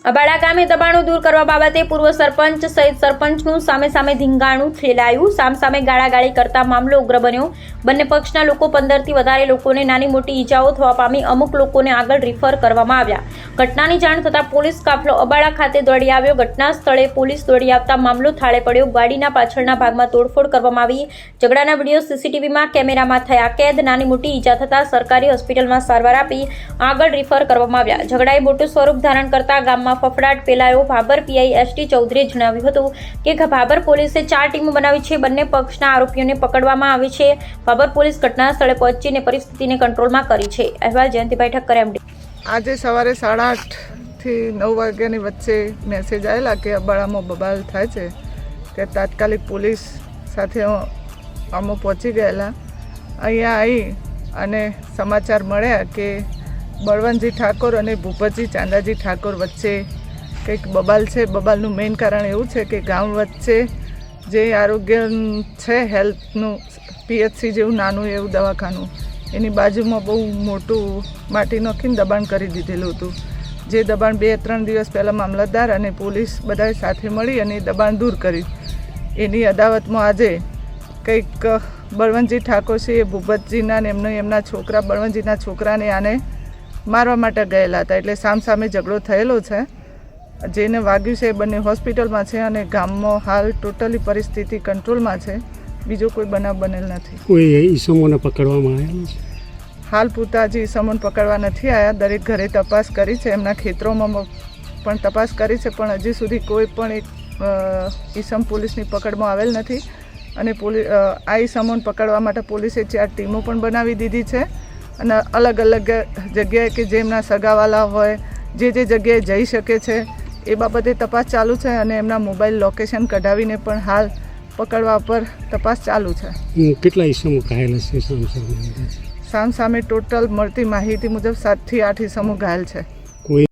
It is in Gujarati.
અબાડા ગામે દબાણો દૂર કરવા બાબતે પૂર્વ સરપંચ સહિત સરપંચનું સામે ધીંગાણું ફેલાયું. સામે ગાળાગાળી કરતા મામલો ઉગ્ર બન્યો. બંને પક્ષના લોકો 15થી વધારે લોકોને નાની મોટી ઈજાઓ થવા પામી. અમુક લોકોને આગળ રિફર કરવામાં આવ્યા. ઘટનાની જાણ થતાં પોલીસ કાફલો અબાડા ખાતે દોડી આવ્યો. ઘટના સ્થળે પોલીસ દોડી આવતા મામલો થાળે પડ્યો. ગાડીના પાછળના ભાગમાં તોડફોડ કરવામાં આવી. ઝઘડાના વિડીયો સીસીટીવીમાં કેમેરામાં થયા કેદ. નાની મોટી ઈજા થતાં સરકારી હોસ્પિટલમાં સારવાર આપી આગળ રિફર કરવામાં આવ્યા. ઝઘડાએ મોટું સ્વરૂપ ધારણ કરતા ગામમાં ફફડાટ ફેલાયો. ભાભર પીઆઈ એસટી ચૌધરીએ જણાવ્યું હતું કે ભાભર પોલીસે 4 ટીમો બનાવી છે. બંને પક્ષના આરોપીઓને પકડવામાં આવે છે. ભાભર પોલીસ ઘટના સ્થળે પહોંચીને પરિસ્થિતિને કંટ્રોલમાં કરી છે. અહેવાલ જયંતિભાઈ ઠક્કર એમડી. આજે સવારે 8:30 થી 9 વાગ્યાની વચ્ચે મેસેજ આવેલા કે અબાડામાં બબાલ થાય છે કે તાત્કાલિક પોલીસ સાથે અમે પહોંચી ગયેલા. અહીંયા આવી અને સમાચાર મળ્યા કે બળવંતજી ઠાકોર અને ભૂપતજી ચાંદાજી ઠાકોર વચ્ચે કંઈક બબાલ છે. બબાલનું મેઇન કારણ એવું છે કે ગામ વચ્ચે જે આરોગ્ય છે, હેલ્થનું પીએચસી જેવું નાનું એવું દવાખાનું, એની બાજુમાં બહુ મોટું માટી નાખીને દબાણ કરી દીધેલું હતું. જે દબાણ 2-3 દિવસ પહેલાં મામલતદાર અને પોલીસ બધાએ સાથે મળી અને દબાણ દૂર કરી. એની અદાવતમાં આજે કંઈક બળવંતજી ઠાકોર છે એ ભૂપતજીના ને એમના છોકરા બળવંતજીના છોકરાને આને મારવા માટે ગયેલા હતા. એટલે સામે ઝઘડો થયેલો છે. જેને વાગ્યું છે એ બંને હોસ્પિટલમાં છે અને ગામમાં હાલ ટોટલી પરિસ્થિતિ કંટ્રોલમાં છે. બીજો કોઈ બનાવ બનેલ નથી. કોઈ ઈસમોને પકડવામાં આવ્યા છે? હાલ પૂરતા હજી ઈસમોને પકડવા નથી આવ્યા. દરેક ઘરે તપાસ કરી છે, એમના ખેતરોમાં પણ તપાસ કરી છે, પણ હજી સુધી કોઈ પણ એક ઈસમ પોલીસની પકડમાં આવેલ નથી. અને આ ઈસમોને પકડવા માટે પોલીસે 4 ટીમો પણ બનાવી દીધી છે અને અલગ અલગ જગ્યાએ કે જેમના સગાવાલા હોય જે જગ્યાએ જઈ શકે છે એ બાબતે તપાસ ચાલુ છે અને એમના મોબાઈલ લોકેશન કઢાવીને પણ હાલ પકડવા પર તપાસ ચાલુ છે. કેટલા ઈસમો ઘાયલ છે? સામે ટોટલ મળતી માહિતી મુજબ 7 થી 8 ઈસમો ઘાયલ છે.